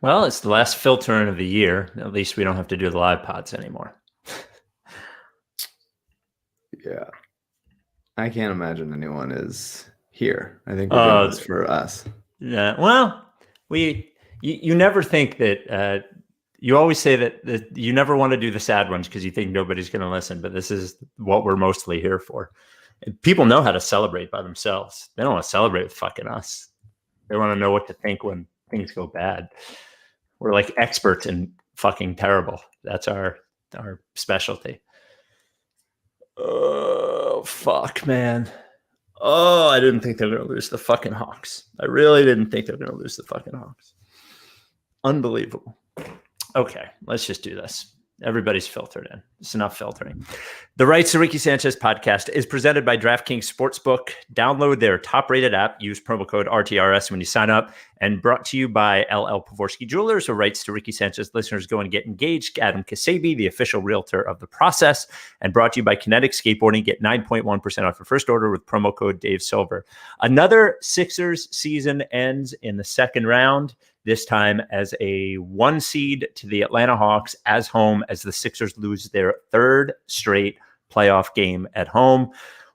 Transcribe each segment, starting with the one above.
Well, it's the last filtering of the year. At least we don't have to do the live pods anymore. Yeah. I can't imagine anyone is here. I think we're doing this for us. Yeah. Well, you never think that you always say that you never want to do the sad ones because you think nobody's going to listen, but this is what we're mostly here for. People know how to celebrate by themselves. They don't want to celebrate with fucking us. They want to know what to think when things go bad. We're like experts in fucking terrible. That's our specialty. Oh, fuck, man. Oh, I didn't think they were going to lose the fucking Hawks. I really didn't think they were going to lose the fucking Hawks. Unbelievable. Okay, let's just do this. Everybody's filtered in. It's enough filtering. The Rights to Ricky Sanchez podcast is presented by DraftKings Sportsbook. Download their top-rated app. Use promo code RTRS when you sign up. And brought to you by LL Pavorsky Jewelers. So Rights to Ricky Sanchez listeners go and get engaged. Adam Ksebe, the official realtor of the process. And brought to you by Kinetic Skateboarding. Get 9.1% off your first order with promo code Dave Silver. Another Sixers season ends in the second round. This time as a 1 seed to the Atlanta Hawks as home as the Sixers lose their third straight playoff game at home.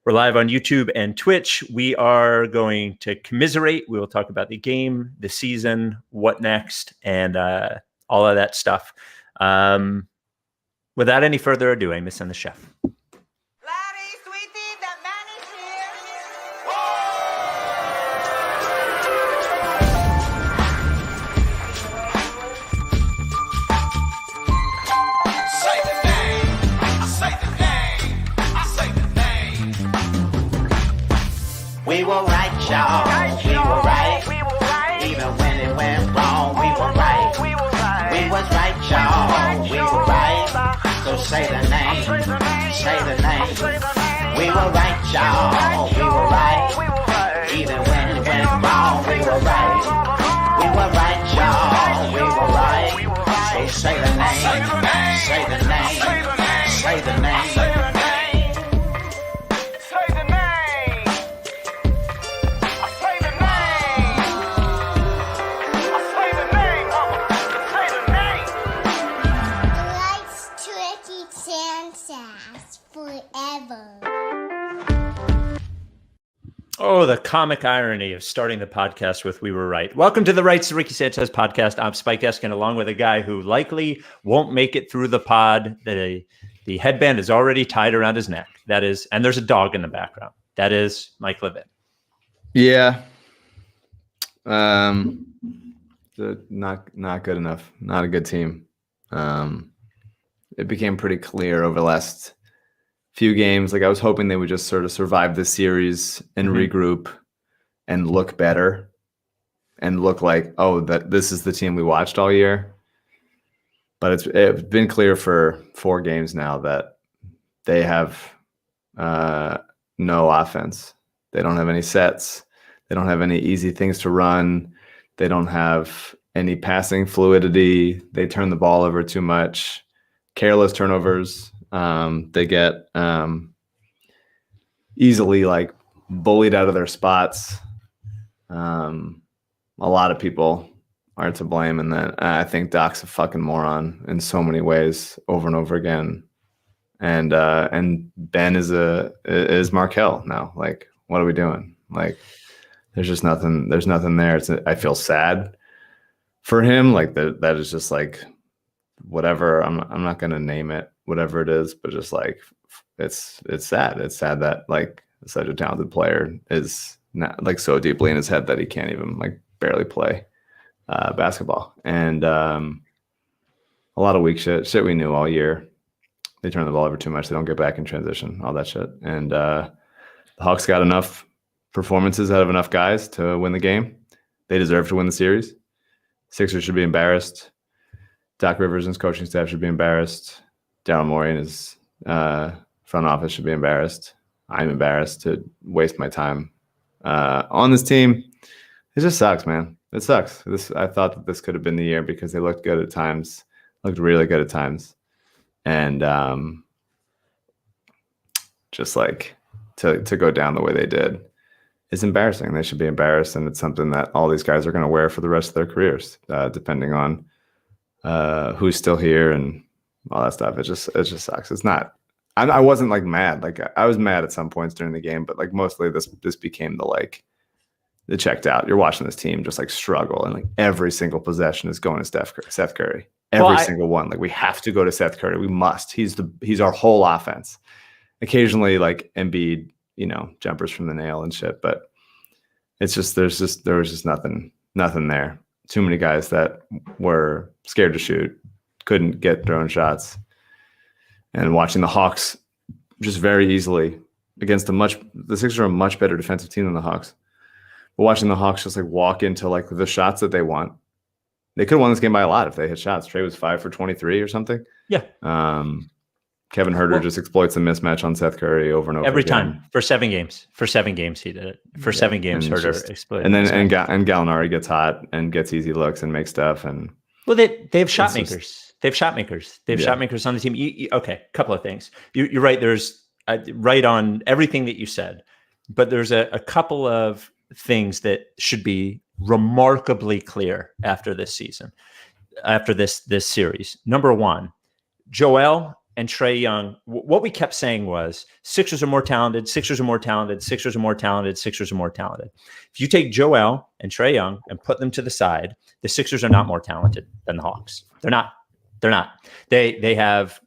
We're live on YouTube and Twitch. We are going to commiserate. We will talk about the game, the season, what next, and all of that stuff. Without any further ado, Amos and the chef. We were right, y'all. We were right. Even when it went wrong, we were right. We was right, y'all. We were right. So say the name. Say the name. We were right, y'all. We were right. Even when it went wrong, we were right. We were right, y'all. We were right. So say the name. Say the name. Say the name. Oh, the comic irony of starting the podcast with "We Were Right." Welcome to the Rights to Ricky Sanchez podcast. I'm Spike Eskin, along with a guy who likely won't make it through the pod. The headband is already tied around his neck. That is, and there's a dog in the background. That is Mike Levin. Yeah. Not good enough. Not a good team. It became pretty clear over the last few games. Like I was hoping they would just sort of survive this series and regroup and look better and look like, oh, that this is the team we watched all year. But it's been clear for 4 games now that they have no offense. They don't have any sets. They don't have any easy things to run. They don't have any passing fluidity. They turn the ball over too much. Careless turnovers. They get easily like bullied out of their spots. A lot of people are to blame, and then I think Doc's a fucking moron in so many ways, over and over again. And Ben is Markel now. Like, what are we doing? Like, there's just nothing. There's nothing there. I feel sad for him. Like that is just like whatever. I'm not gonna name it, whatever it is, but just like it's sad. It's sad that like such a talented player is not like so deeply in his head that he can't even like barely play basketball. And a lot of weak shit we knew all year. They turn the ball over too much. They don't get back in transition, all that shit. And the Hawks got enough performances out of enough guys to win the game. They deserve to win the series. Sixers should be embarrassed. Doc Rivers and his coaching staff should be embarrassed. Daryl Morey and his front office should be embarrassed. I'm embarrassed to waste my time on this team. It just sucks, man. It sucks. I thought that this could have been the year because they looked good at times, looked really good at times. And just like to go down the way they did is embarrassing. They should be embarrassed, and it's something that all these guys are going to wear for the rest of their careers, depending on who's still here and all that stuff. It just sucks. It's not. I wasn't like mad. Like I was mad at some points during the game, but like mostly this became the checked out. You're watching this team just like struggle, and like every single possession is going to Seth Curry. Every single one. Like we have to go to Seth Curry. We must. He's our whole offense. Occasionally, like Embiid, jumpers from the nail and shit, but it's just there was just nothing there. Too many guys that were scared to shoot, couldn't get drone shots, and watching the Hawks just very easily against the Sixers are a much better defensive team than the Hawks. But watching the Hawks just like walk into like the shots that they want, they could have won this game by a lot if they hit shots. Trey was 5 for 23 or something. Yeah. Kevin Huerter just exploits a mismatch on Seth Curry over and over every again. time for 7 games. For 7 games he did it. For 7 games Huerter exploited. And then and Gallinari gets hot and gets easy looks and makes stuff. And well, they have shot makers. They have shot makers. They have shot makers on the team. Okay, couple of things. You're right. There's right on everything that you said, but there's a couple of things that should be remarkably clear after this season, after this series. Number one, Joel and Trae Young, what we kept saying was Sixers are more talented, Sixers are more talented, Sixers are more talented, Sixers are more talented. If you take Joel and Trae Young and put them to the side, the Sixers are not more talented than the Hawks. They're not. They have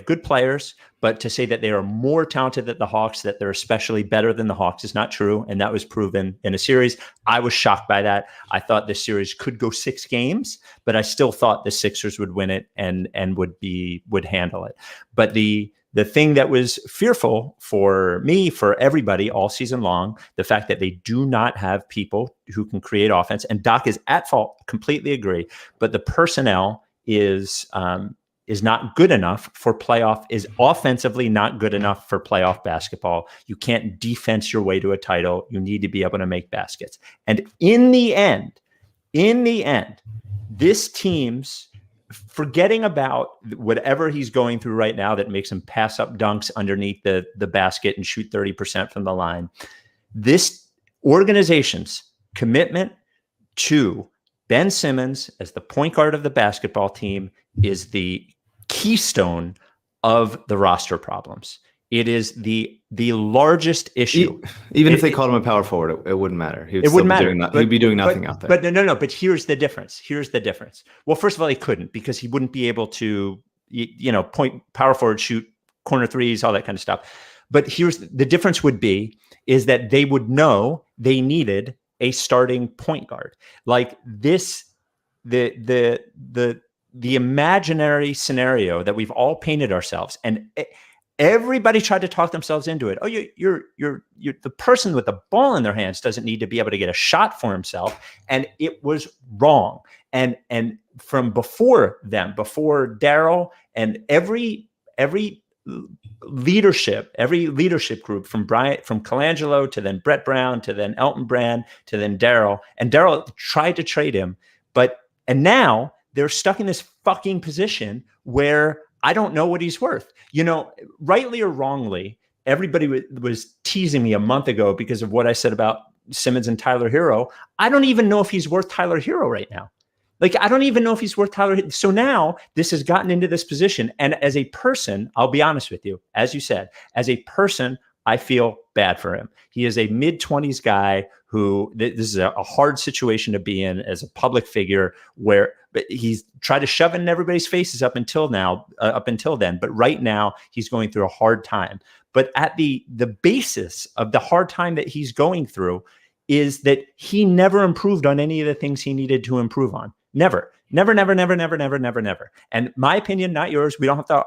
good players, but to say that they are more talented than the Hawks, that they're especially better than the Hawks is not true. And that was proven in a series. I was shocked by that. I thought this series could go 6 games, but I still thought the Sixers would win it and would handle it. But the thing that was fearful for me, for everybody all season long, the fact that they do not have people who can create offense, and Doc is at fault, completely agree, but the personnel is not good enough for playoff, is offensively not good enough for playoff basketball. You can't defense your way to a title. You need to be able to make baskets. And in the end, this team's, forgetting about whatever he's going through right now that makes him pass up dunks underneath the basket and shoot 30% from the line, this organization's commitment to Ben Simmons as the point guard of the basketball team is the keystone of the roster problems. It is the largest issue. Even if they called him a power forward, it wouldn't matter. He'd be doing nothing out there. But no. But here's the difference. Well, first of all, he couldn't, because he wouldn't be able to, point power forward, shoot corner threes, all that kind of stuff. But here's the difference is that they would know they needed a starting point guard. Like this, the imaginary scenario that we've all painted ourselves, and everybody tried to talk themselves into it. Oh, you're the person with the ball in their hands doesn't need to be able to get a shot for himself, and it was wrong. And from before Daryl and every leadership group, from Colangelo to then Brett Brown to then Elton Brand to then Daryl, and Daryl tried to trade him, and now they're stuck in this fucking position where I don't know what he's worth. Rightly or wrongly, everybody was teasing me a month ago because of what I said about Simmons and Tyler Hero. I don't even know if he's worth Tyler Hero right now. Like, I don't even know if he's worth Tyler. So now this has gotten into this position. And as a person, I'll be honest with you, as you said, as a person, I feel bad for him. He is a mid-20s guy who, this is a hard situation to be in as a public figure, where he's tried to shove it in everybody's faces up until then. But right now he's going through a hard time. But at the basis of the hard time that he's going through is that he never improved on any of the things he needed to improve on. Never. And my opinion, not yours. We don't have to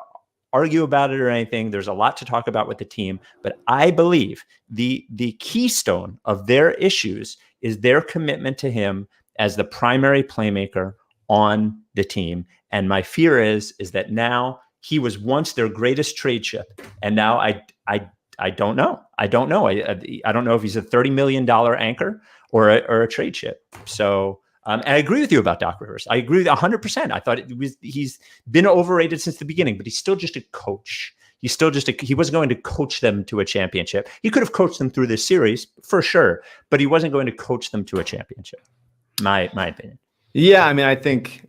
argue about it or anything. There's a lot to talk about with the team, but I believe the keystone of their issues is their commitment to him as the primary playmaker on the team. And my fear is that now he was once their greatest trade chip, and now I don't know. I don't know if he's a $30 million anchor or a trade chip. So. And I agree with you about Doc Rivers. I agree with 100%. I thought he's been overrated since the beginning, but he's still just a coach. He's still he wasn't going to coach them to a championship. He could have coached them through this series for sure, but he wasn't going to coach them to a championship. My opinion. Yeah, I mean, I think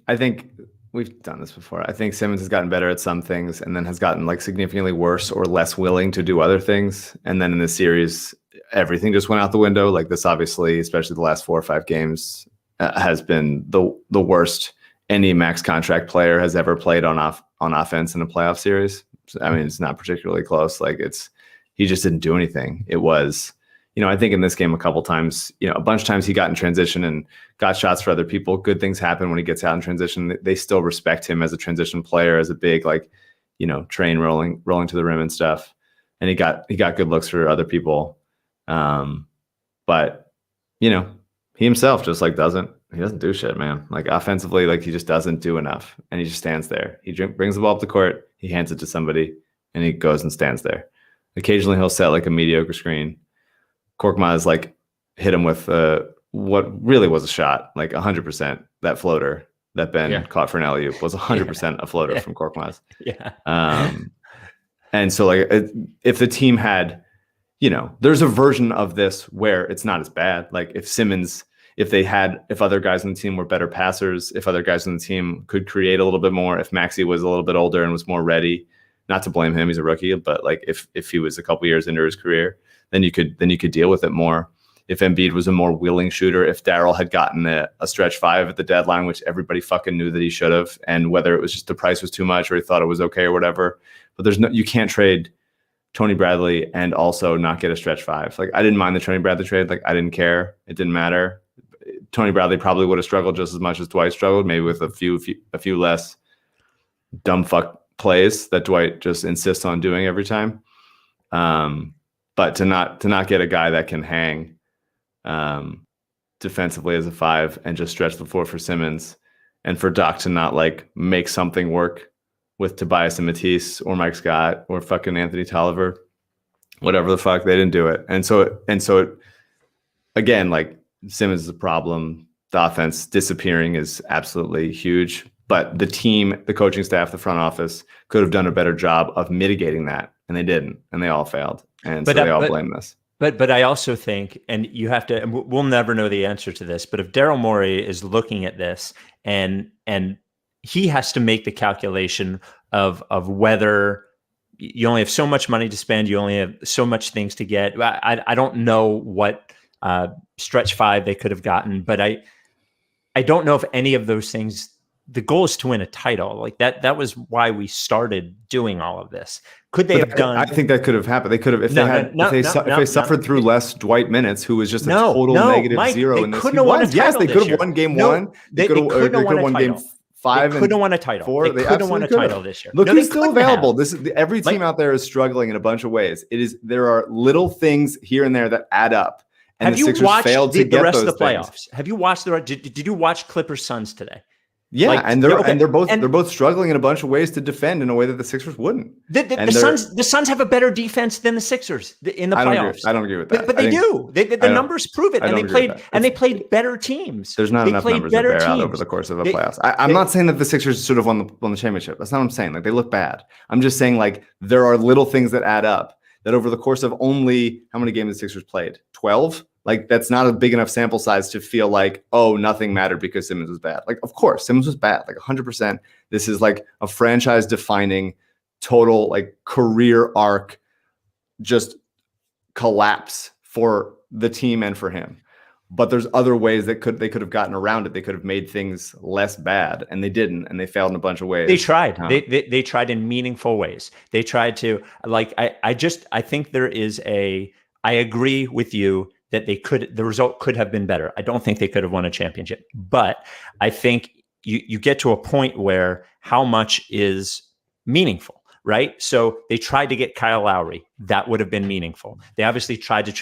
we've done this before. I think Simmons has gotten better at some things and then has gotten like significantly worse or less willing to do other things. And then in this series, everything just went out the window. Like this, obviously, especially the last 4 or 5 games, has been the worst any max contract player has ever played on offense in a playoff series. I mean, it's not particularly close. Like he just didn't do anything. It was, I think in this game a couple times, a bunch of times he got in transition and got shots for other people. Good things happen when he gets out in transition. They still respect him as a transition player, as a big, train rolling to the rim and stuff. And he got good looks for other people. But he himself just doesn't do shit, man. Like offensively, he just doesn't do enough. And he just stands there. He brings the ball up the court, he hands it to somebody, and he goes and stands there. Occasionally he'll set a mediocre screen. Korkmaz hit him with what really was a shot, 100%. That floater that Ben caught for an alley-oop was 100% a floater from Korkmaz. Yeah. And so if the team had, there's a version of this where it's not as bad. If other guys on the team were better passers, if other guys on the team could create a little bit more, if Maxey was a little bit older and was more ready, not to blame him, he's a rookie, but if he was a couple years into his career, then you could deal with it more. If Embiid was a more willing shooter, if Darryl had gotten a stretch 5 at the deadline, which everybody fucking knew that he should have, and whether it was just the price was too much or he thought it was okay or whatever, but you can't trade Tony Bradley and also not get a stretch 5. I didn't mind the Tony Bradley trade. I didn't care. It didn't matter. Tony Bradley probably would have struggled just as much as Dwight struggled, maybe with a few less dumb fuck plays that Dwight just insists on doing every time. But to not get a guy that can hang defensively as a 5 and just stretch the floor for Simmons, and for Doc to not make something work with Tobias and Matisse or Mike Scott or fucking Anthony Tolliver, whatever the fuck, they didn't do it. And so again, Simmons is a problem. The offense disappearing is absolutely huge. But the team, the coaching staff, the front office could have done a better job of mitigating that, and they didn't, and they all failed, and so they all blame this. But I also think, and you have to, and we'll never know the answer to this, but if Daryl Morey is looking at this and he has to make the calculation of whether you only have so much money to spend, you only have so much things to get. I don't know what stretch 5 they could have gotten, but I don't know if any of those things. The goal is to win a title. That was why we started doing all of this. Could they have done? I think that could have happened. They could have if they suffered through less Dwight minutes, who was just a total negative Mike, 0 in this. Yes, they could have won game 1. They could have won game 5. They could have won a title. 4. They could have won a title this year. Look, he's still available. Every team out there is struggling in a bunch of ways. There are little things here and there that add up. And have the you Sixers watched failed to the rest of the things. playoffs? Have you watched did you watch Clippers Suns today? Yeah, and they're both struggling in a bunch of ways to defend in a way that the Sixers wouldn't. The Suns have a better defense than the Sixers in the playoffs. I don't agree with that. But they do. The numbers prove it, and they played better teams. There's not enough numbers to bear out over the course of a playoffs. I'm not saying that the Sixers should have won the championship. That's not what I'm saying. They look bad. I'm just saying there are little things that add up. That over the course of only how many games the Sixers played? 12. That's not a big enough sample size to feel nothing mattered because Simmons was bad. Of course, Simmons was bad, 100%. This is a franchise defining total career arc, just collapse for the team and for him. But there's other ways they could have gotten around it. They could have made things less bad, and they didn't, and they failed in a bunch of ways. They tried. They tried in meaningful ways. They tried to I think there is I agree with you that the result could have been better. I don't think they could have won a championship, but I think you get to a point where how much is meaningful, right? So they tried to get Kyle Lowry. That would have been meaningful. They obviously tried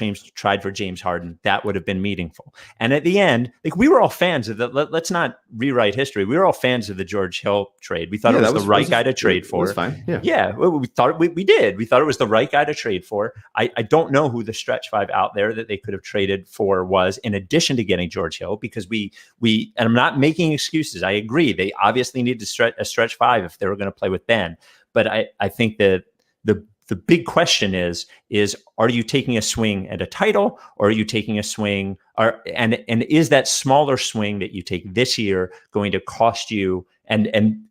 for James Harden. That would have been meaningful. And at the end, we were all fans of let's not rewrite history. We were all fans of the George Hill trade. We thought it was the right guy to trade for. It was fine. Yeah. We thought we did. We thought it was the right guy to trade for. I don't know who the stretch 5 out there that they could have traded for was, in addition to getting George Hill, because we and I'm not making excuses. I agree. They obviously need to stretch a stretch 5 if they were going to play with Ben. But I think that the the big question is are you taking a swing at a title, or are you taking a swing, and is that smaller swing that you take this year going to cost you? And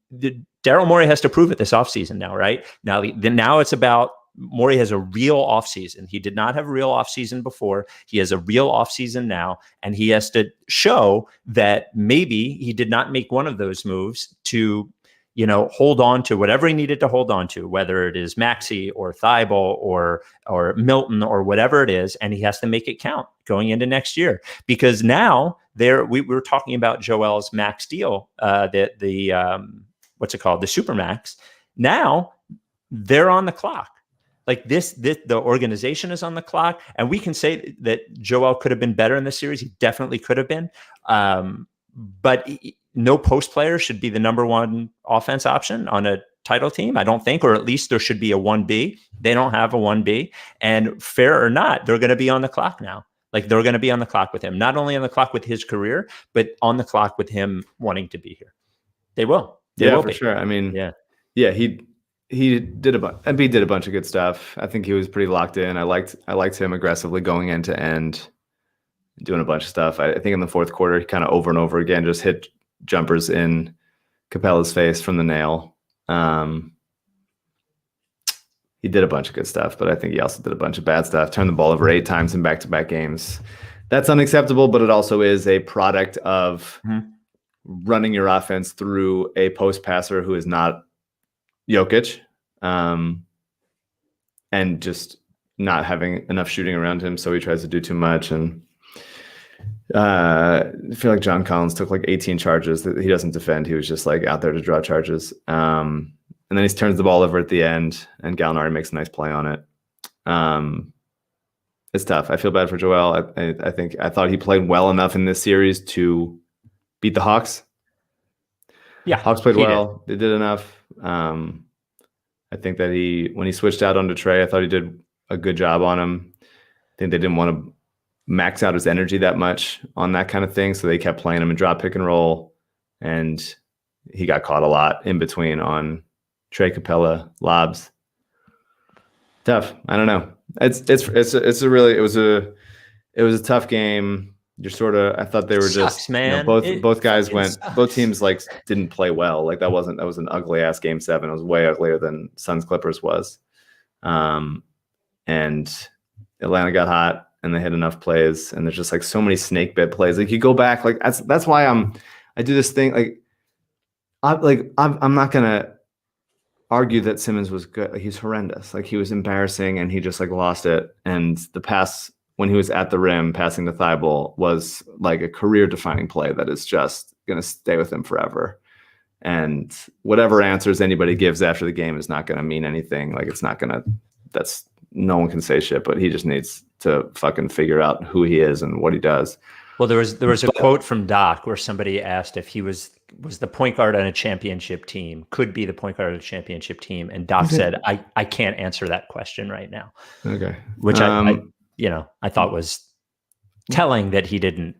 Daryl Morey has to prove it this offseason now, right? Now it's about Morey has a real offseason. He did not have a real offseason before. He has a real offseason now, and he has to show that maybe he did not make one of those moves to, hold on to whatever he needed to hold on to, whether it is Maxey or Thibault or Milton or whatever it is, and he has to make it count going into next year. Because now we were talking about Joel's max deal, what's it called, the Supermax. Now they're on the clock. Like this, the organization is on the clock, and we can say that Joel could have been better in this series. He definitely could have been, but no post player should be the number one offense option on a title team, I don't think, or at least there should be a 1B. They don't have a 1B, and fair or not, they're going to be on the clock now. Like they're going to be on the clock with him, not only on the clock with his career, but on the clock with him wanting to be here. They will. They will for be. sure. I mean, yeah. He did Embiid did a bunch of good stuff. I think he was pretty locked in. I liked him aggressively going end to end, doing a bunch of stuff. I think in the fourth quarter, he kind of over and over again just hit jumpers in Capella's face from the nail. He did a bunch of good stuff, but I think he also did a bunch of bad stuff. Turned the ball over 8 times in back-to-back games. That's unacceptable, but it also is a product of running your offense through a post passer who is not Jokic, and just not having enough shooting around him, so he tries to do too much. And I feel like John Collins took like 18 charges that he doesn't defend. He was just like out there to draw charges. And then he turns the ball over at the end, and Gallinari makes a nice play on it. It's tough. I feel bad for Joel. I thought he played well enough in this series to beat the Hawks. Yeah, Hawks played well. They did enough. I think that when he switched out onto Trey, I thought he did a good job on him. I think they didn't want to max out his energy that much on that kind of thing, so they kept playing him in drop, pick, and roll, and he got caught a lot in between on Trey Capella lobs. Tough. I don't know. It was a tough game. I thought they were just, man. Both guys both teams like didn't play well. Like that was an ugly ass game 7. It was way uglier than Suns Clippers was. And Atlanta got hot and they hit enough plays, and there's just like so many snake bit plays. Like you go back, like that's why I do this thing. I'm not gonna argue that Simmons was good. Like, he's horrendous. Like he was embarrassing and he just like lost it. And the pass when he was at the rim passing to Thibault was like a career-defining play that is just going to stay with him forever. And whatever answers anybody gives after the game is not going to mean anything. Like no one can say shit, but he just needs to fucking figure out who he is and what he does. Well, there was a quote from Doc where somebody asked if he was the point guard on a championship team, could be the point guard of a championship team. And Doc said, I can't answer that question right now. Okay. Which I thought was telling that he didn't,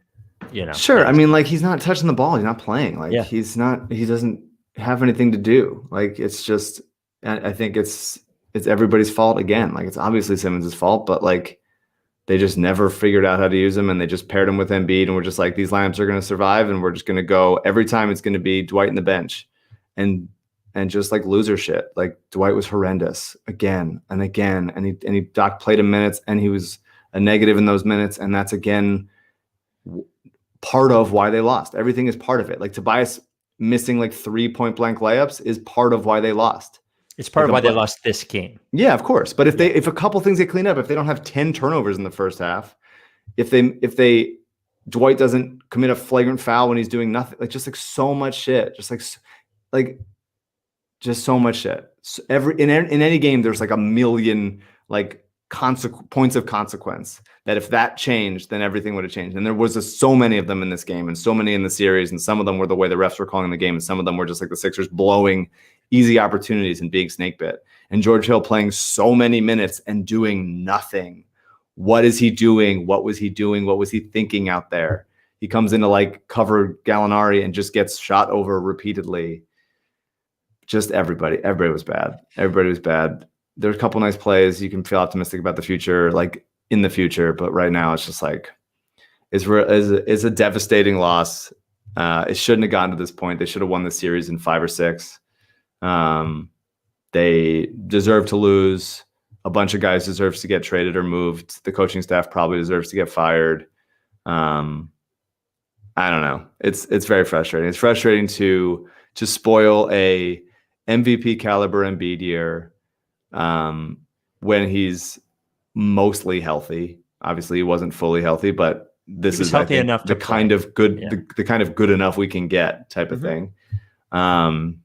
Sure. I mean, like he's not touching the ball. He's not playing. Like he doesn't have anything to do. Like, it's just, I think it's everybody's fault again. Like it's obviously Simmons' fault, but like they just never figured out how to use him, and they just paired him with Embiid, and we're just like, these lineups are going to survive, and we're just going to go every time. It's going to be Dwight in the bench and just like loser shit. Like Dwight was horrendous again and again. And Doc played him minutes, and he was a negative in those minutes. And that's again, part of why they lost. Everything is part of it. Like Tobias missing like 3 point blank layups is part of why they lost. It's part of why they lost this game. Yeah, of course. But if a couple things get cleaned up, if they don't have 10 turnovers in the first half, if Dwight doesn't commit a flagrant foul when he's doing nothing, like just like so much shit, just so much shit. So in any game, there's like a million like points of consequence that if that changed, then everything would have changed. And there was so many of them in this game, and so many in the series, and some of them were the way the refs were calling the game, and some of them were just like the Sixers blowing easy opportunities and being snake bit. And George Hill playing so many minutes and doing nothing. What is he doing? What was he doing? What was he thinking out there? He comes in to like cover Gallinari and just gets shot over repeatedly. Just everybody was bad. Everybody was bad. there's a couple nice plays. You can feel optimistic about the future, like in the future. But right now, it's just like it's a devastating loss. It shouldn't have gotten to this point. They should have won the series in 5 or 6. They deserve to lose. A bunch of guys deserves to get traded or moved. The coaching staff probably deserves to get fired. I don't know. It's very frustrating. It's frustrating to spoil a MVP caliber Embiid year when he's mostly healthy. Obviously, he wasn't fully healthy, but this is healthy enough the to kind of good, Yeah. the kind of good enough we can get type of thing. And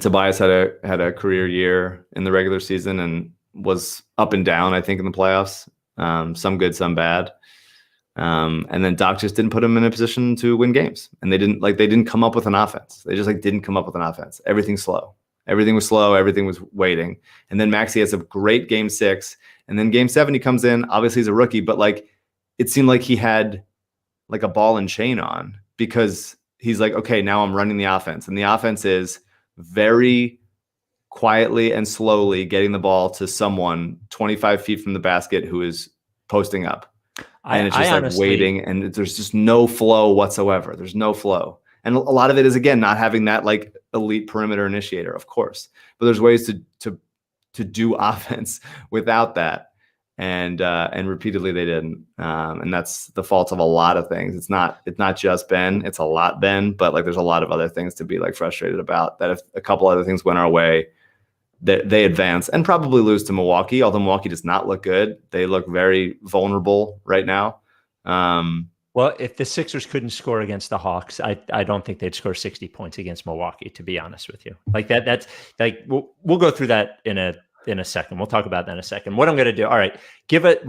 Tobias had a career year in the regular season and was up and down, I think, in the playoffs. Some good, some bad. And then Doc just didn't put him in a position to win games. And they didn't come up with an offense. They just didn't come up with an offense. Everything's slow. Everything was slow. Everything was waiting. And then Maxey has a great game 6. And then game 7, he comes in. Obviously, he's a rookie, but it seemed like he had a ball and chain on, because he's like, okay, now I'm running the offense. And the offense is very quietly and slowly getting the ball to someone 25 feet from the basket who is posting up. And it's just honestly, waiting, and there's just no flow whatsoever. There's no flow. And a lot of it is, again, not having that elite perimeter initiator, of course. But there's ways to do offense without that. And repeatedly they didn't. And that's the fault of a lot of things. It's not just Ben, it's a lot Ben, but there's a lot of other things to be frustrated about, that if a couple other things went our way, they advance and probably lose to Milwaukee, although Milwaukee does not look good. They look very vulnerable right now. Well, if the Sixers couldn't score against the Hawks, I don't think they'd score 60 points against Milwaukee, to be honest with you. That's we'll go through that in a second. We'll talk about that in a second. What I'm going to do. All right.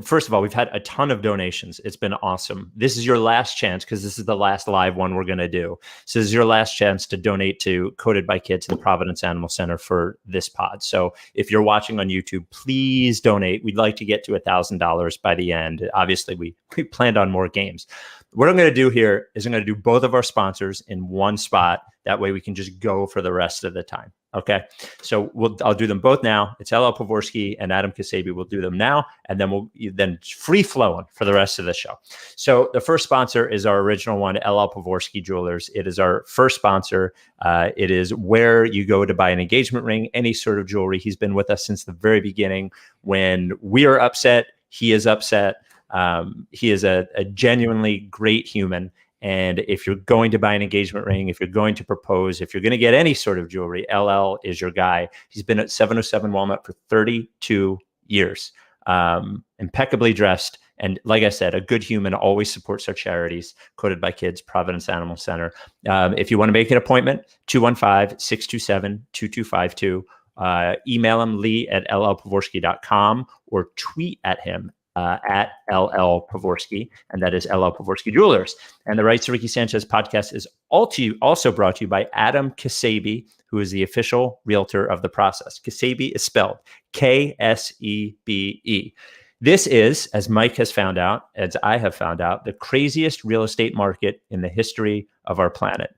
First of all, we've had a ton of donations. It's been awesome. This is your last chance, because this is the last live one we're going to do. So this is your last chance to donate to Coded by Kids and the Providence Animal Center for this pod. So if you're watching on YouTube, please donate. We'd like to get to $1,000 by the end. Obviously, we planned on more games. What I'm going to do here is I'm going to do both of our sponsors in one spot. That way we can just go for the rest of the time. Okay. So I'll do them both now. It's LL Pavorsky and Adam Ksebe. We'll do them now, and then we'll free flowing for the rest of the show. So the first sponsor is our original one, LL Pavorsky Jewelers. It is our first sponsor. It is where you go to buy an engagement ring, any sort of jewelry. He's been with us since the very beginning. When we are upset, he is upset. He is a genuinely great human. And if you're going to buy an engagement ring, if you're going to propose, if you're going to get any sort of jewelry, LL is your guy. He's been at 707 Walnut for 32 years, impeccably dressed. And like I said, a good human, always supports our charities, Coded by Kids, Providence Animal Center. If you want to make an appointment, 215-627-2252. Email him, lee@llpavorsky.com, or tweet at him at LL Pavorsky, and that is LL Pavorsky Jewelers. And the Rights to Ricky Sanchez podcast is also brought to you by Adam Ksebe, who is the official realtor of the process. Ksebe is spelled Ksebe. This is, as Mike has found out, as I have found out, the craziest real estate market in the history of our planet.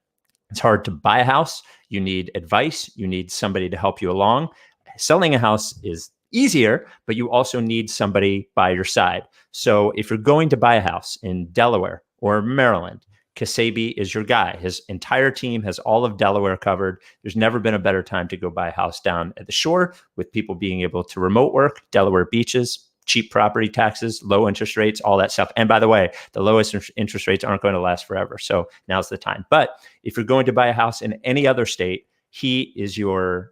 It's hard to buy a house. You need advice. You need somebody to help you along. Selling a house is easier, but you also need somebody by your side. So if you're going to buy a house in Delaware or Maryland, Ksebe is your guy. His entire team has all of Delaware covered. There's never been a better time to go buy a house down at the shore, with people being able to remote work, Delaware beaches, cheap property taxes, low interest rates, all that stuff. And by the way, the lowest interest rates aren't going to last forever. So now's the time. But if you're going to buy a house in any other state, he is your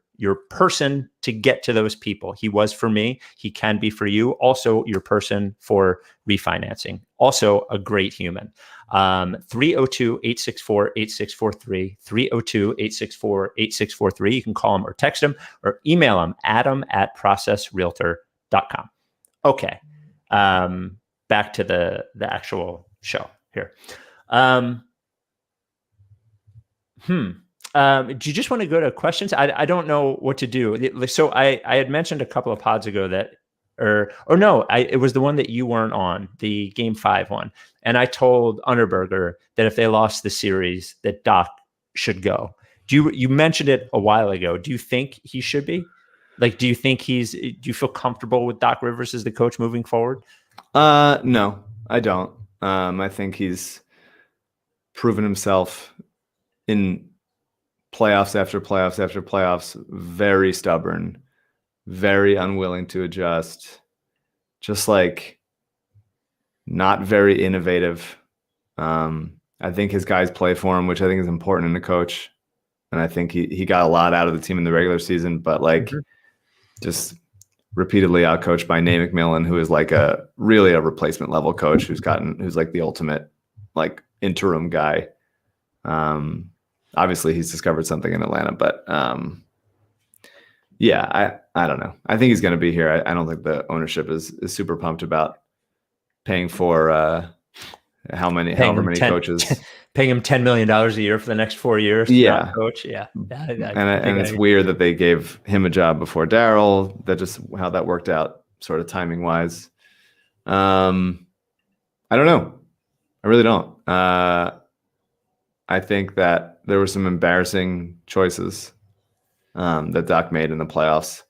person to get to those people. He was for me. He can be for you. Also your person for refinancing. Also a great human. 302-864-8643, 302-864-8643. You can call him or text him or email him, adam@processrealtor.com. Okay. Back to the actual show here. Do you just want to go to questions? I don't know what to do. So I had mentioned a couple of pods ago that, it was the one that you weren't on, the Game 5 one. And I told Underberger that if they lost the series, that Doc should go. You mentioned it a while ago. Do you think he should be? Like, do you feel comfortable with Doc Rivers as the coach moving forward? No, I don't. I think he's proven himself in playoffs after playoffs after playoffs, very stubborn, very unwilling to adjust, just like not very innovative. I think his guys play for him, which I think is important in a coach. And I think he got a lot out of the team in the regular season, but like just repeatedly outcoached by Nate McMillan, who is like really a replacement level coach who's like the ultimate like interim guy. Obviously he's discovered something in Atlanta, but yeah, I don't know. I think he's going to be here. I don't think the ownership is super pumped about paying for however many coaches. Paying him $10 million a year for the next 4 years. Yeah, coach. Yeah, and it's weird that they gave him a job before Daryl. That just how that worked out, sort of timing wise. I don't know. I really don't. I think that there were some embarrassing choices that Doc made in the playoffs.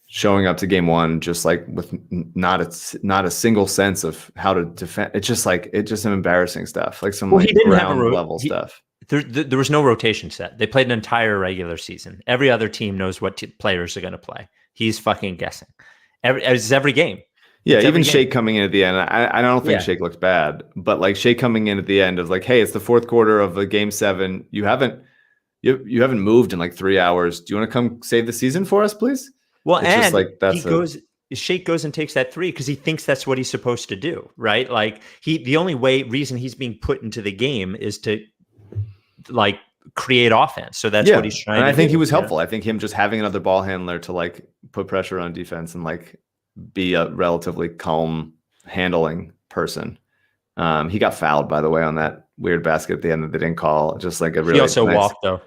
Showing up to game one just like with not a single sense of how to defend. It's just some embarrassing stuff, like some like ground level stuff. There was no rotation set. They played an entire regular season. Every other team knows what players are going to play. He's fucking guessing. Every game. Yeah, even Shake coming in at the end. I don't think Shake looks bad, but like Shake coming in at the end of like, hey, it's the fourth quarter of the game 7. You haven't moved in like 3 hours. Do you want to come save the season for us, please? Well, it's and Shake goes and takes that 3 because he thinks that's what he's supposed to do, right? Like the only reason he's being put into the game is to like create offense. So that's what he's trying to do. And I think he was helpful. I think him just having another ball handler to like put pressure on defense and like be a relatively calm handling person. He got fouled, by the way, on that weird basket at the end that they didn't call. Just like a really he also walked though.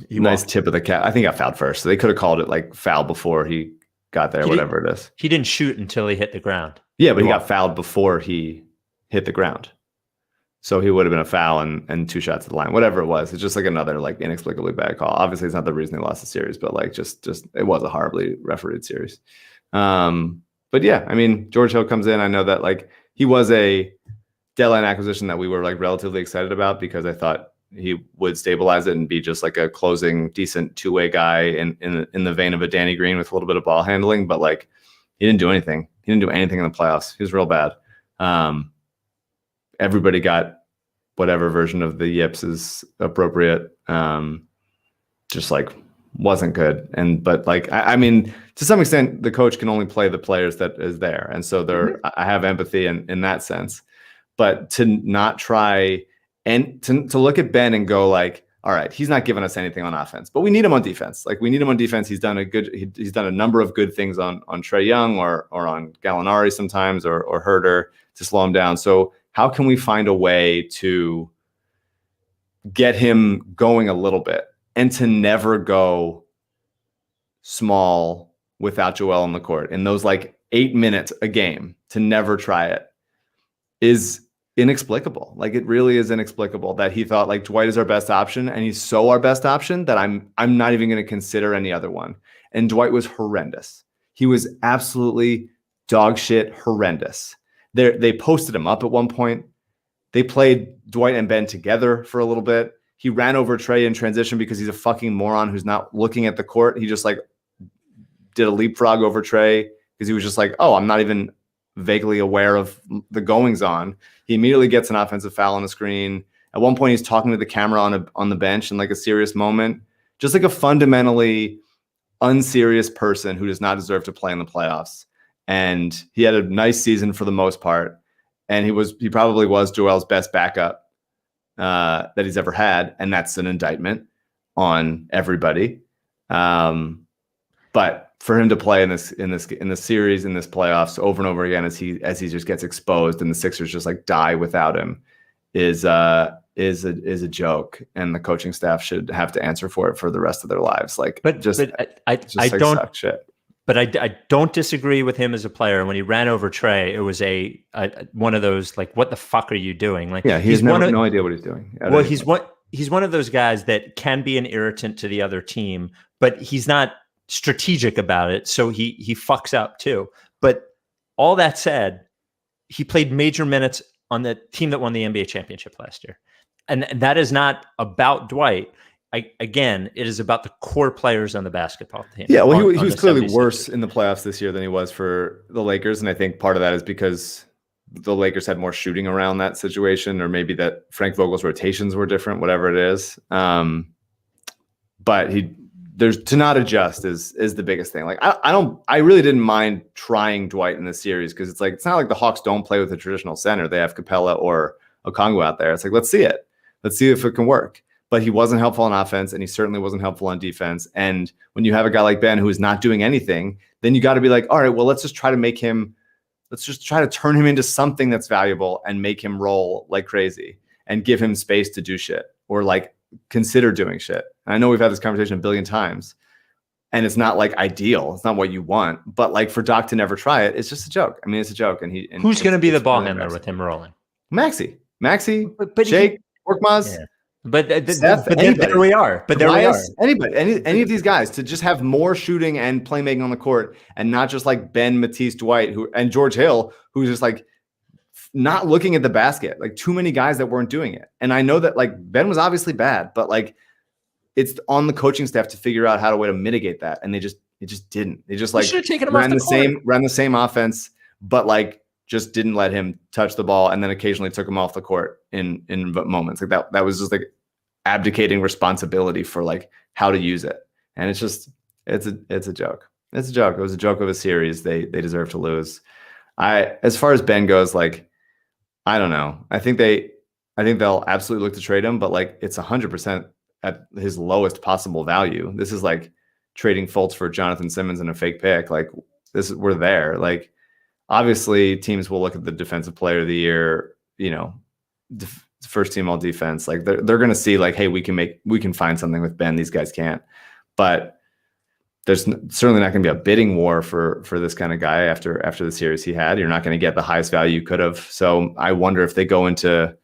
Nice tip of the cap. I think he got fouled first. So they could have called it like foul before he got there, whatever it is. He didn't shoot until he hit the ground. Yeah, but he got fouled before he hit the ground. So he would have been a foul and 2 shots at the line, whatever it was. It's just like another like inexplicably bad call. Obviously, it's not the reason they lost the series, but like just it was a horribly refereed series. But yeah, I mean, George Hill comes in. I know that like he was a deadline acquisition that we were like relatively excited about because I thought he would stabilize it and be just like a closing, decent 2-way guy in the vein of a Danny Green with a little bit of ball handling. But like, he didn't do anything. He didn't do anything in the playoffs. He was real bad. Everybody got whatever version of the yips is appropriate. Just like wasn't good. But like, I mean, to some extent, the coach can only play the players that is there. And so I have empathy in that sense. But to not try and to look at Ben and go like, all right, he's not giving us anything on offense, but we need him on defense. Like we need him on defense. He's done a number of good things on Trae Young or on Gallinari sometimes or Herter to slow him down. So how can we find a way to get him going a little bit and to never go small without Joel on the court in those like 8 minutes a game, to never try it is inexplicable. Like it really is inexplicable that he thought like Dwight is our best option and he's so our best option that I'm not even going to consider any other one. And Dwight was horrendous. He was absolutely dog shit horrendous. They posted him up at one point. They played Dwight and Ben together for a little bit. He ran over Trae in transition because he's a fucking moron who's not looking at the court. He just like did a leapfrog over Trae because he was just like, oh, I'm not even vaguely aware of the goings on. He immediately gets an offensive foul on the screen. At one point, he's talking to the camera on the bench in like a serious moment. Just like a fundamentally unserious person who does not deserve to play in the playoffs. And he had a nice season for the most part. And he probably was Joel's best backup that he's ever had. And that's an indictment on everybody. But for him to play in this series, in this playoffs over and over again, as he just gets exposed and the Sixers just like die without him is a joke. And the coaching staff should have to answer for it for the rest of their lives. Like, I don't suck shit. But I don't disagree with him as a player. When he ran over Trae, it was a one of those like, what the fuck are you doing? Like, yeah, he's no idea what he's doing. Well, he's one of those guys that can be an irritant to the other team, but he's not strategic about it. So he fucks up too. But all that said, he played major minutes on the team that won the NBA championship last year. And that is not about Dwight. Again, it is about the core players on the basketball team. Yeah, well, he was clearly worse in the playoffs this year than he was for the Lakers. And I think part of that is because the Lakers had more shooting around that situation, or maybe that Frank Vogel's rotations were different, whatever it is. But there's to not adjust is the biggest thing. Like I really didn't mind trying Dwight in this series, because it's not like the Hawks don't play with a traditional center. They have Capella or Okongwu out there. It's like, let's see it. Let's see if it can work. But he wasn't helpful on offense, and he certainly wasn't helpful on defense. And when you have a guy like Ben who is not doing anything, then you got to be like, all right, well, let's just try to turn him into something that's valuable and make him roll like crazy and give him space to do shit, or like consider doing shit. And I know we've had this conversation a billion times, and it's not like ideal. It's not what you want, but like for Doc to never try it, it's just a joke. I mean, it's a joke. And who's going to be the ball handler with him rolling? Maxey, but Jake, Korkmaz. Yeah. But Seth, there we are. But there we are. Anybody, any of these guys to just have more shooting and playmaking on the court, and not just like Ben, Matisse, Dwight, and George Hill, who's just like not looking at the basket. Like too many guys that weren't doing it. And I know that like Ben was obviously bad, but like it's on the coaching staff to figure out how to way to mitigate that. And it just didn't. They just like ran the same offense, but like just didn't let him touch the ball, and then occasionally took him off the court in moments like that. That was just like abdicating responsibility for like how to use it. And it's a joke. It's a joke. It was a joke of a series. They deserve to lose. As far as Ben goes, like, I don't know. I think they'll absolutely look to trade him, but like it's 100% at his lowest possible value. This is like trading Fultz for Jonathan Simmons and a fake pick. Like we're there. Like, obviously, teams will look at the defensive player of the year, first team all defense. Like they're going to see like, hey, we can find something with Ben. These guys can't. But there's certainly not going to be a bidding war for this kind of guy after the series he had. You're not going to get the highest value you could have. So I wonder if they go into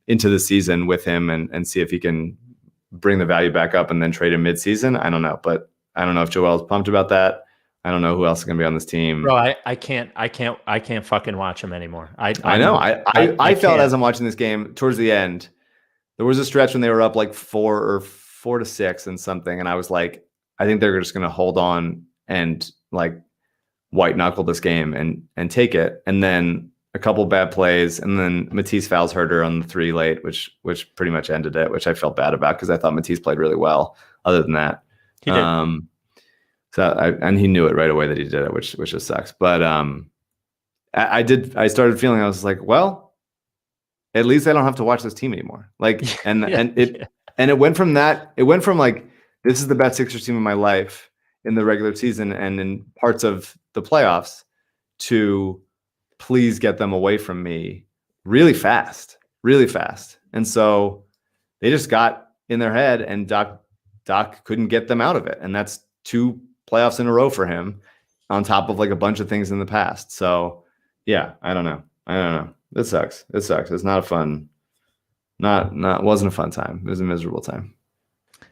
the season with him and see if he can bring the value back up and then trade him midseason. I don't know, but I don't know if Joel's pumped about that. I don't know who else is going to be on this team. Bro, I can't fucking watch him anymore. I know. I felt as I'm watching this game towards the end, there was a stretch when they were up like 4-6 and something. And I was like, I think they're just going to hold on and like white knuckle this game and take it. And then a couple bad plays, and then Matisse fouls Herter on the 3 late, which pretty much ended it, which I felt bad about because I thought Matisse played really well. Other than that, he did. And he knew it right away that he did it, which just sucks. But I started feeling, I was like, well, at least I don't have to watch this team anymore. Like, and it went from that. It went from like, this is the best Sixers team in my life in the regular season and in parts of the playoffs, to please get them away from me really fast. And so they just got in their head, and Doc couldn't get them out of it. And that's 2 playoffs in a row for him, on top of like a bunch of things in the past. So yeah, I don't know. It sucks. It's not a fun, wasn't a fun time. It was a miserable time.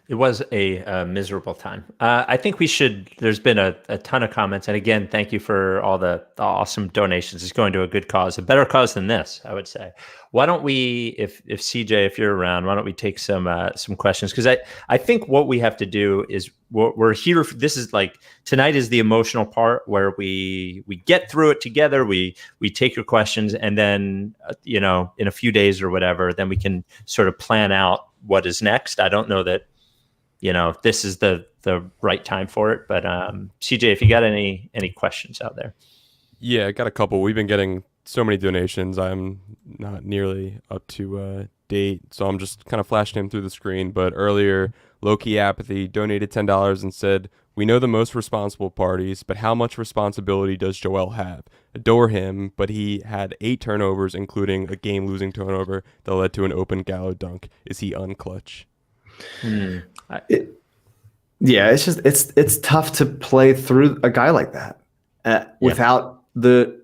It was a miserable time. I think there's been a ton of comments. And again, thank you for all the awesome donations. It's going to a good cause, a better cause than this, I would say. Why don't we, if CJ, if you're around, why don't we take some questions? Because I think what we have to do is we're here. This is like, tonight is the emotional part where we get through it together. We take your questions, and then, in a few days or whatever, then we can sort of plan out what is next. I don't know that, this is the right time for it. But CJ, if you got any questions out there. Yeah, I got a couple. We've been getting so many donations. I'm not nearly up to date, so I'm just kind of flashing him through the screen. But earlier, Low-Key Apathy donated $10 and said, "We know the most responsible parties, but how much responsibility does Joel have? Adore him, but he had 8 turnovers, including a game-losing turnover that led to an open Gallo dunk. Is he unclutch?" It's just it's tough to play through a guy like that without the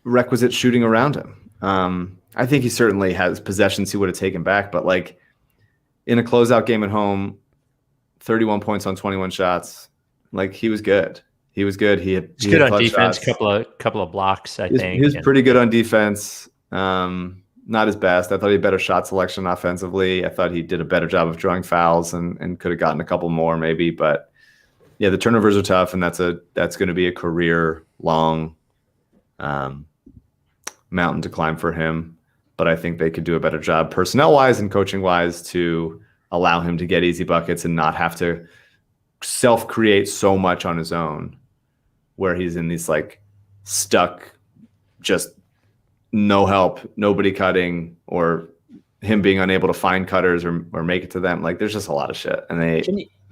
requisite shooting around him. I think he certainly has possessions he would have taken back, but like in a closeout game at home, 31 points on 21 shots, Like he was good. He was good. He's good on defense. Couple of blocks. I think he was pretty good on defense. Not his best. I thought he had better shot selection offensively. I thought he did a better job of drawing fouls and could have gotten a couple more maybe. But yeah, the turnovers are tough, and that's going to be a career long mountain to climb for him. But I think they could do a better job personnel wise and coaching wise to allow him to get easy buckets and not have to self create so much on his own, where he's in these like stuck, just no help, nobody cutting, or him being unable to find cutters or make it to them. Like there's just a lot of shit. And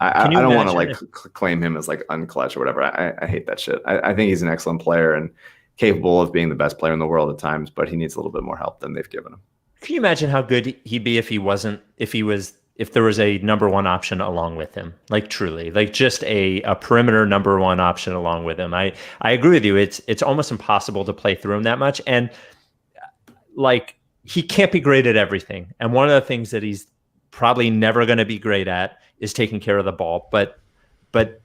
I don't want to like claim him as like unclutch or whatever. I hate that shit. I think he's an excellent player and capable of being the best player in the world at times, but he needs a little bit more help than they've given him. Can you imagine how good he'd be if there was a number one option along with him? Like truly, like just a perimeter number one option along with him. I agree with you. It's almost impossible to play through him that much. And like he can't be great at everything. And one of the things that he's probably never going to be great at is taking care of the ball. But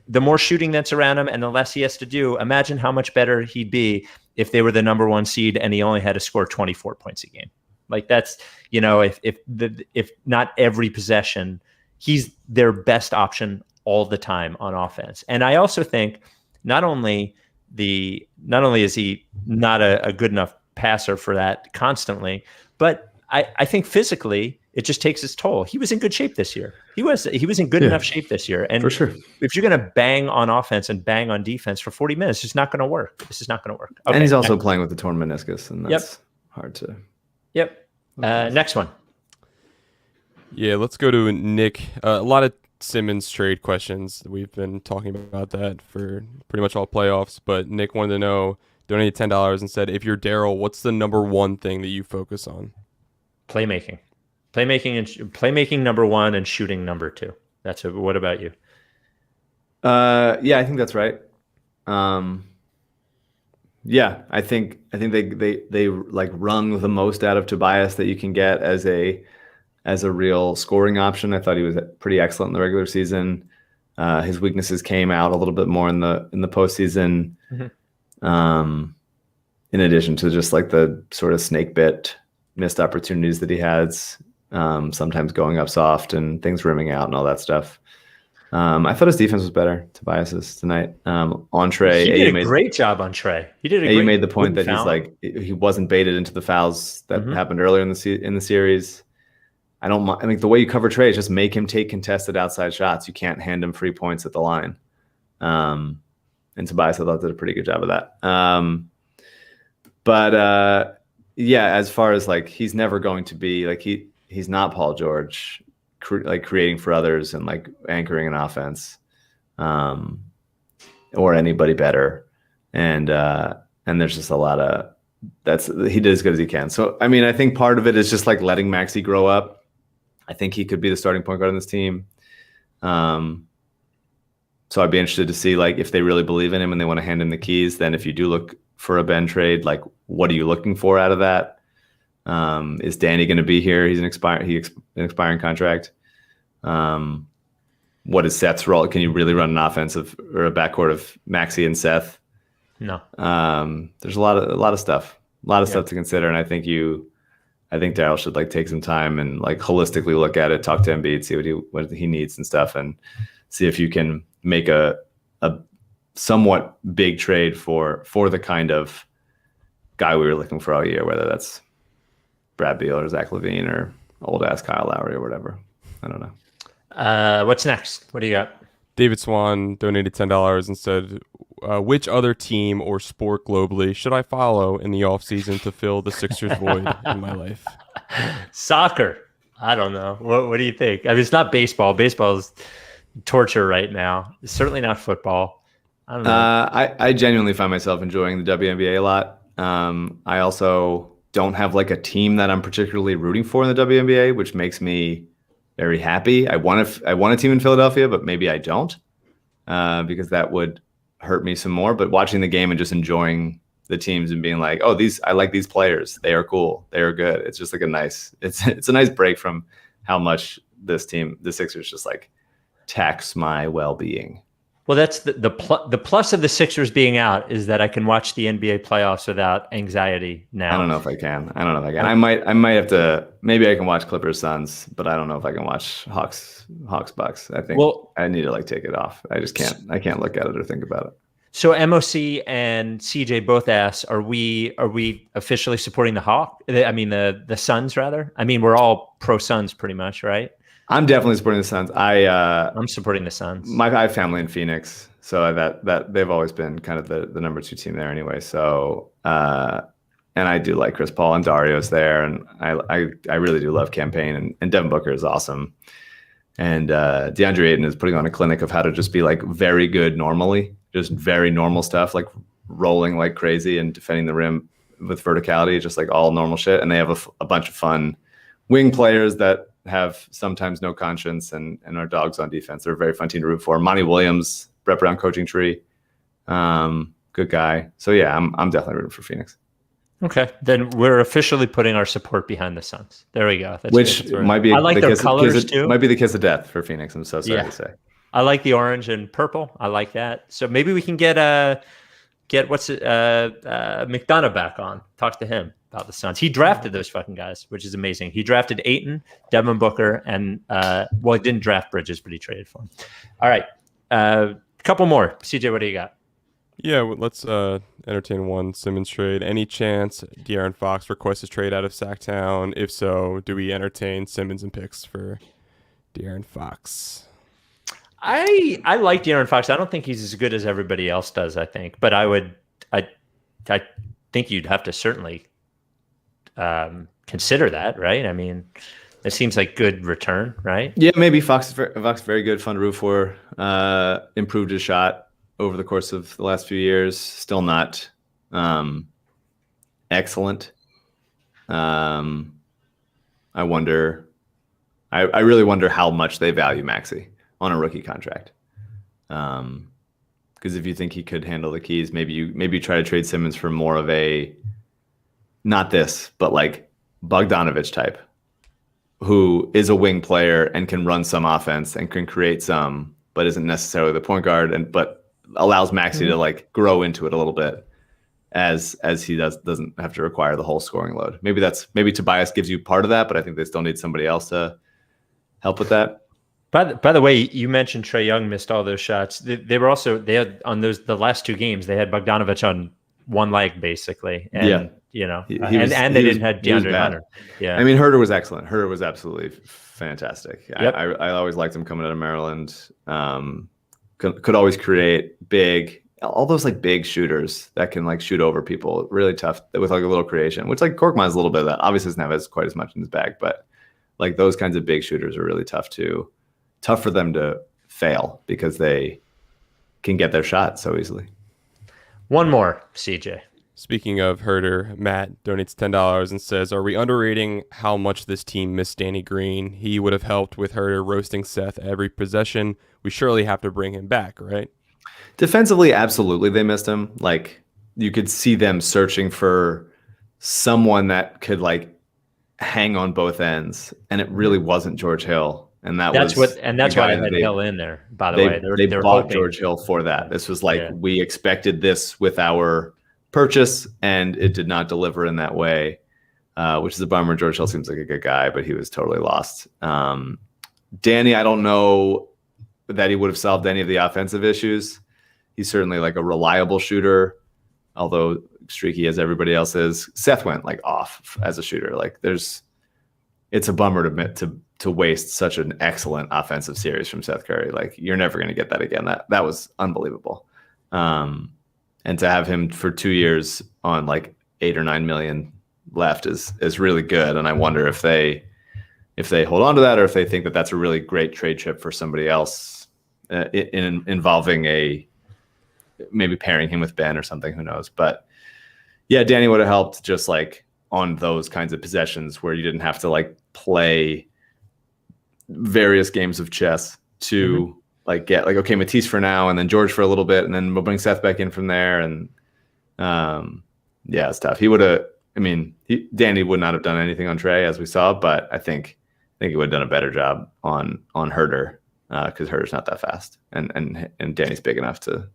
the more shooting that's around him and the less he has to do, imagine how much better he'd be if they were the number one seed and he only had to score 24 points a game. Like that's, if not every possession, he's their best option all the time on offense. And I also think not only is he not a good enough passer for that constantly, but I think physically it just takes its toll. He was in good shape this year. He was in good enough shape this year. And for sure, if you're going to bang on offense and bang on defense for 40 minutes, it's not going to work. This is not going to work. Okay, and he's also playing with the torn meniscus, and that's hard to. Yep. Next one. Yeah, let's go to Nick. A lot of Simmons trade questions. We've been talking about that for pretty much all playoffs. But Nick wanted to know, donated $10 and said, if you're Daryl, what's the number one thing that you focus on? Playmaking number one and shooting number two. What about you? Yeah, I think that's right. Yeah, I think they like wrung the most out of Tobias that you can get as a real scoring option. I thought he was pretty excellent in the regular season. His weaknesses came out a little bit more in the postseason. Mm-hmm. In addition to just like the sort of snake bit missed opportunities that he has, sometimes going up soft and things rimming out and all that stuff. I thought his defense was better, Tobias's tonight. On Trey, he did a great job on Trey. He did a great. Made the point that he's like he wasn't baited into the fouls that happened earlier in the series. I mean, the way you cover Trey is just make him take contested outside shots. You can't hand him free points at the line. And Tobias, I thought, did a pretty good job of that. Yeah, as far as like he's never going to be like he's not Paul George. Like creating for others and like anchoring an offense, or anybody better, and there's just a lot of he did as good as he can. So I mean, I think part of it is just like letting Maxey grow up. I think he could be the starting point guard on this team. So I'd be interested to see like if they really believe in him and they want to hand him the keys. Then if you do look for a Ben trade, like what are you looking for out of that? Is Danny going to be here? He's an expiring contract. What is Seth's role? Can you really run an offensive or a backcourt of Maxey and Seth? No. There's a lot of stuff to consider, and I think Daryl should like take some time and like holistically look at it, talk to Embiid, see what he needs and stuff, and see if you can make a somewhat big trade for the kind of guy we were looking for all year, whether that's Brad Beal or Zach LaVine or old ass Kyle Lowry or whatever. I don't know. What's next? What do you got? David Swan donated $10 and said, which other team or sport globally should I follow in the offseason to fill the Sixers void in my life? Soccer. I don't know. What do you think? I mean, it's not baseball. Baseball is torture right now. It's certainly not football. I don't know. I genuinely find myself enjoying the WNBA a lot. I also don't have like a team that I'm particularly rooting for in the WNBA, which makes me very happy. I want a team in Philadelphia, but maybe I don't, because that would hurt me some more. But watching the game and just enjoying the teams and being like, oh, I like these players. They are cool. They are good. It's just like it's a nice break from how much this team, the Sixers, just like tax my well-being. Well, that's the plus of the Sixers being out is that I can watch the NBA playoffs without anxiety now. I don't know if I can. I might have to. Maybe I can watch Clippers Suns, but I don't know if I can watch Hawks Bucks. I think I need to like take it off. I just can't. I can't look at it or think about it. So MOC and CJ both asked, are we officially supporting the Suns rather? I mean, we're all pro Suns pretty much, right? I'm definitely supporting the Suns. I'm supporting the Suns. I have family in Phoenix, so that they've always been kind of the number 2 team there anyway. So and I do like Chris Paul and Dario's there, and I really do love Campaign, and Devin Booker is awesome. And DeAndre Ayton is putting on a clinic of how to just be like very good normally, just very normal stuff, like rolling like crazy and defending the rim with verticality, just like all normal shit. And they have a bunch of fun wing players that have sometimes no conscience and are dogs on defense. They're a very fun team to root for. Monty Williams, Brett Brown coaching tree, good guy. So yeah, I'm definitely rooting for Phoenix. Okay, then we're officially putting our support behind the Suns. There we go. That's which might be. I like their colors too. Might be the kiss of death for Phoenix. I'm so sorry to say. I like the orange and purple. I like that. So maybe we can get McDonough back on. Talk to him about the Suns. He drafted those fucking guys, which is amazing. He drafted Ayton, Devin Booker, and he didn't draft Bridges, but he traded for him. All right, a couple more. CJ, what do you got? Yeah, let's entertain one Simmons trade. Any chance De'Aaron Fox requests a trade out of Sacktown? If so, do we entertain Simmons and picks for De'Aaron Fox? I like De'Aaron Fox. I don't think he's as good as everybody else does, I think. But I think you'd have to certainly consider that, right? I mean, it seems like good return, right? Yeah, maybe Fox is very good, fun to root for. Improved his shot over the course of the last few years. Still not excellent. I really wonder how much they value Maxey on a rookie contract. Because if you think he could handle the keys, maybe you try to trade Simmons for more of a, not this, but like Bogdanovich type, who is a wing player and can run some offense and can create some, but isn't necessarily the point guard, but allows Maxey to like grow into it a little bit as he doesn't have to require the whole scoring load. Maybe Tobias gives you part of that, but I think they still need somebody else to help with that. By the way, you mentioned Trae Young missed all those shots. They had on the last 2 games, they had Bogdanovich on one leg basically. And, they didn't have DeAndre Hunter. Yeah. I mean, Herter was excellent. Herter was absolutely fantastic. Yep. I always liked him coming out of Maryland. Could always create all those like big shooters that can like shoot over people. Really tough with like a little creation, which like Korkmaz a little bit of that. Obviously doesn't have quite as much in his bag, but like those kinds of big shooters are really tough for them to fail because they can get their shot so easily. One more, CJ. Speaking of Herter, Matt donates $10 and says, are we underrating how much this team missed Danny Green? He would have helped with Herter roasting Seth every possession. We surely have to bring him back, right? Defensively, absolutely, they missed him. Like, you could see them searching for someone that could, like, hang on both ends, and it really wasn't George Hill. And that's why they had Hill in there, by the way. They bought George Hill for that. This was like, we expected this with our purchase, and it did not deliver in that way, which is a bummer. George Hill seems like a good guy, but he was totally lost. Danny, I don't know that he would have solved any of the offensive issues. He's certainly like a reliable shooter, although streaky as everybody else is. Seth went like off as a shooter. Like it's a bummer to admit to waste such an excellent offensive series from Seth Curry. Like, you're never going to get that again. That was unbelievable. And to have him for 2 years on like 8 or 9 million left is really good. And I wonder if they hold on to that, or if they think that that's a really great trade chip for somebody else, involving maybe pairing him with Ben or something, who knows. But yeah, Danny would have helped just like on those kinds of possessions where you didn't have to like play various games of chess to like get like, okay, Matisse for now, and then George for a little bit, and then we'll bring Seth back in from there. And it's tough. Danny would not have done anything on Trae, as we saw, but I think he would have done a better job on Herter because Herder's not that fast, and Danny's big enough to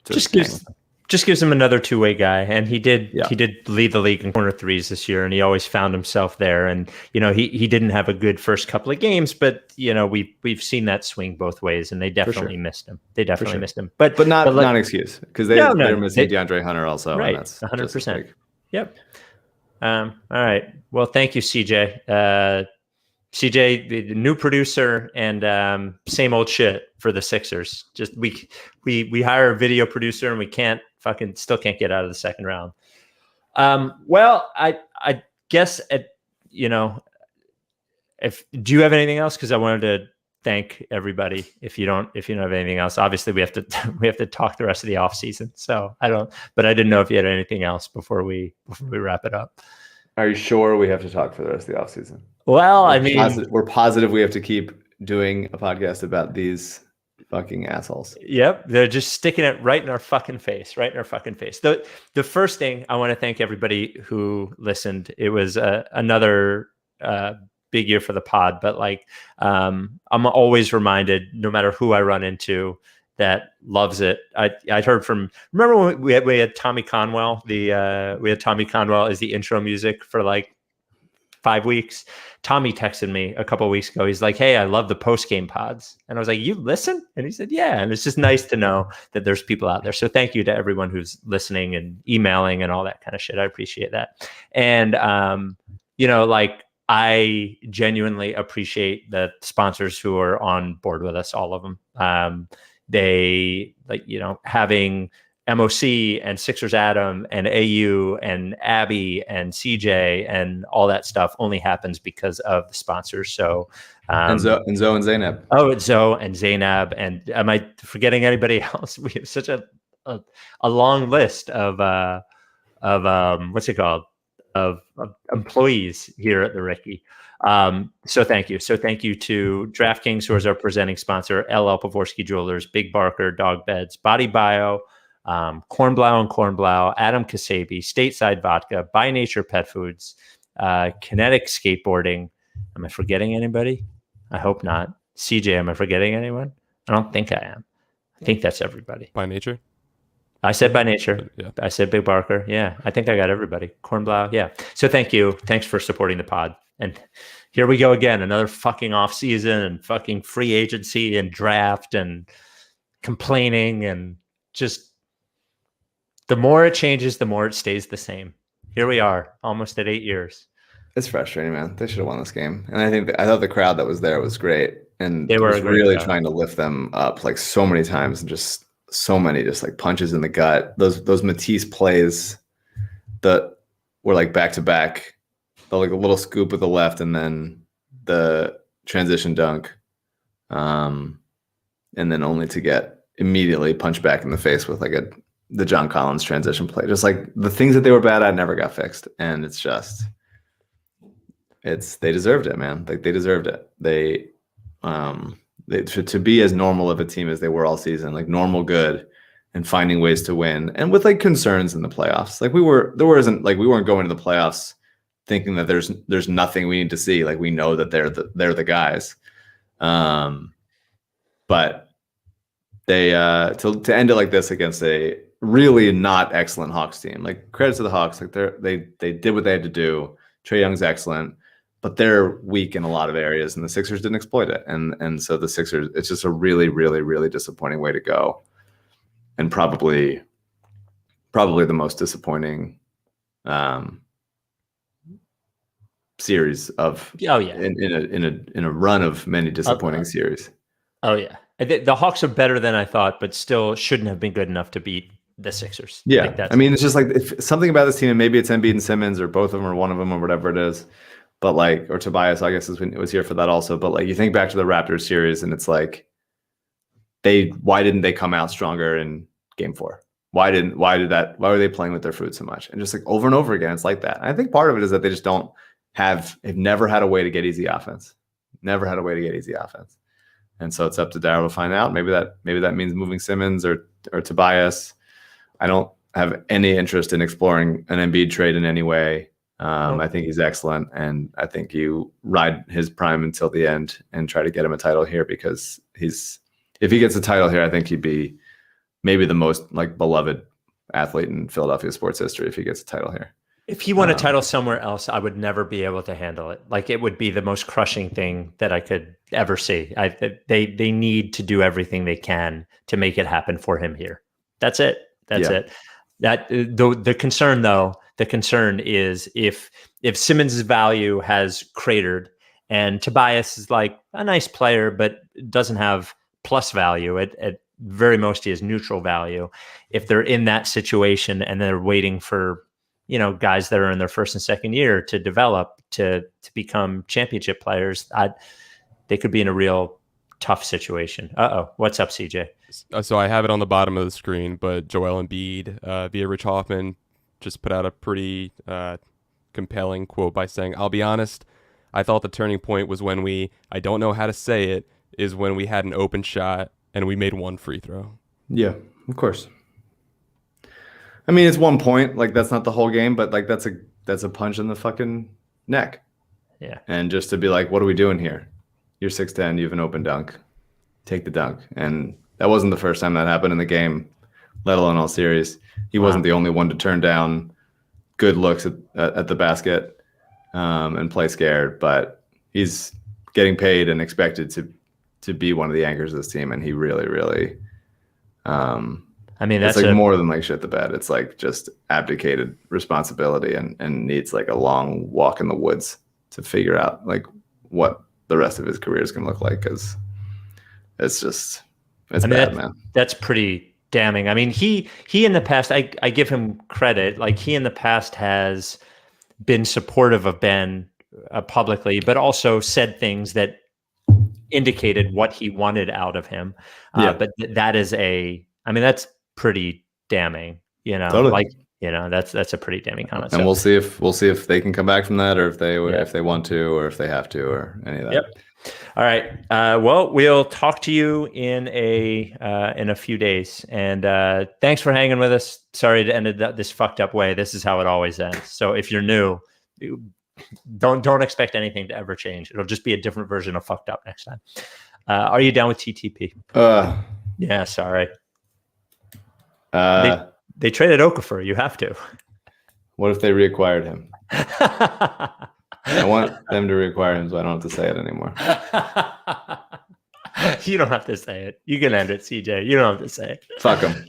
just hang gives with him. just gives him another two-way guy, and he did Yeah. lead the league in corner threes this year, and he always found himself there. And he didn't have a good first couple of games, but we've seen that swing both ways, and they definitely missed him. They definitely missed him, but not like, not an excuse, because they're missing they, DeAndre Hunter also, right, and that's 100%. Yep. All right. Well, thank you, CJ. CJ, the new producer, and same old shit for the Sixers. Just we hire a video producer and we still can't get out of the second round. Well, I guess do you have anything else? Because I wanted to thank everybody. If you don't have anything else, obviously we have to talk the rest of the off season. So I didn't know if you had anything else before we wrap it up. Are you sure we have to talk for the rest of the offseason? Well, We're positive we have to keep doing a podcast about these fucking assholes. Yep, they're just sticking it right in our fucking face. The first thing, I want to thank everybody who listened. It was another big year for the pod, but I'm always reminded, no matter who I run into, that loves it. I'd heard from, remember when we had Tommy Conwell, we had Tommy Conwell as the intro music for 5 weeks. Tommy texted me a couple of weeks ago. He's like, "Hey, I love the post-game pods." And I was like, "You listen?" And he said, "Yeah." And it's just nice to know that there's people out there. So thank you to everyone who's listening and emailing and all that kind of shit. I appreciate that. And, I genuinely appreciate the sponsors who are on board with us, all of them. They having MOC and Sixers Adam and AU and Abby and CJ and all that stuff only happens because of the sponsors. So and Zoe and Zainab. Oh, it's Zoe and Zainab. And am I forgetting anybody else? We have such a long list of what's it called? Of employees here at the Ricky. So thank you. So thank you to DraftKings, who is our presenting sponsor, LL Pavorsky Jewelers, Big Barker, Dog Beds, Body Bio, Kornblau and Kornblau, Adam Ksebe, Stateside Vodka, By Nature Pet Foods, Kinetic Skateboarding. Am I forgetting anybody? I hope not. CJ, am I forgetting anyone? I don't think I am. I think that's everybody. By Nature? I said By Nature. Yeah. I said Big Barker. Yeah, I think I got everybody. Kornblau. Yeah. So thank you. Thanks for supporting the pod. And here we go again. Another fucking off season and fucking free agency and draft and complaining, and just the more it changes, the more it stays the same. Here we are, almost at 8 years. It's frustrating, man. They should have won this game. And I thought the crowd that was there was great. And they were really trying to lift them up so many times, and just so many punches in the gut. Those Matisse plays that were back to back, a little scoop with the left and then the transition dunk, and then only to get immediately punched back in the face with the John Collins transition play. Just the things that they were bad at never got fixed, and it's just they deserved it, man. They deserved it. They to be as normal of a team as they were all season, normal good, and finding ways to win, and with concerns in the playoffs. We weren't going to the playoffs thinking that there's nothing we need to see. We know that they're the guys. But they to end it like this against a really not excellent Hawks team. Credit to the Hawks. They did what they had to do. Trae Young's excellent, but they're weak in a lot of areas, and the Sixers didn't exploit it. And so the Sixers, it's just a really, really, really disappointing way to go, and probably the most disappointing series of in a run of many disappointing series. Oh yeah, the Hawks are better than I thought, but still shouldn't have been good enough to beat the Sixers. Yeah, it's just if something about this team, and maybe it's Embiid and Simmons, or both of them, or one of them, or whatever it is. But or Tobias, I guess, was here for that also. But you think back to the Raptors series, and it's why didn't they come out stronger in Game 4? Why were they playing with their fruit so much? And just over and over again, it's like that. And I think part of it is that they just they've never had a way to get easy offense. Never had a way to get easy offense. And so it's up to Darryl to find out. Maybe that means moving Simmons or Tobias. I don't have any interest in exploring an Embiid trade in any way. I think he's excellent, and I think you ride his prime until the end and try to get him a title here, because if he gets a title here, I think he'd be maybe the most like beloved athlete in Philadelphia sports history if he gets a title here. If he won a title somewhere else, I would never be able to handle it. Like, it would be the most crushing thing that I could ever see. They need to do everything they can to make it happen for him here. That's it. That's it. That the concern, though, the concern is if Simmons' value has cratered and Tobias is like a nice player, but doesn't have plus value at very most he has neutral value. If they're in that situation and they're waiting for, guys that are in their first and second year to develop to become championship players, they could be in a real tough situation. What's up, CJ? So I have it on the bottom of the screen, but Joel Embiid via Rich Hoffman just put out a pretty compelling quote by saying, "I'll be honest, I thought the turning point was when I don't know how to say it, is when we had an open shot and we made one free throw." Yeah, of course. I mean, it's 1 point. Like, that's not the whole game, but like that's a punch in the fucking neck. Yeah. And just to be like, what are we doing here? You're 6'10", you have an open dunk. Take the dunk. And that wasn't the first time that happened in the game, let alone all series. He wasn't the only one to turn down good looks at the basket and play scared, but he's getting paid and expected to be one of the anchors of this team, and he really, really that's like more than like shit the bed. It's like just abdicated responsibility and needs like a long walk in the woods to figure out like what the rest of his career is going to look like, because it's bad, man. That's pretty damning. I mean, he in the past, I give him credit. Like, he in the past has been supportive of Ben publicly, but also said things that indicated what he wanted out of him. But that's pretty damning, Totally. like, that's a pretty damning comment. And we'll see if they can come back from that, or if they want to, or if they have to, or any of that. Yep. All right. Well, we'll talk to you in a few days, and thanks for hanging with us. Sorry to end it this fucked up way. This is how it always ends. So if you're new, don't expect anything to ever change. It'll just be a different version of fucked up next time. Are you down with TTP? Yeah, sorry. They traded Okafor. You have to. What if they reacquired him? I want them to reacquire him so I don't have to say it anymore. You don't have to say it. You can end it, CJ. You don't have to say it. Fuck him.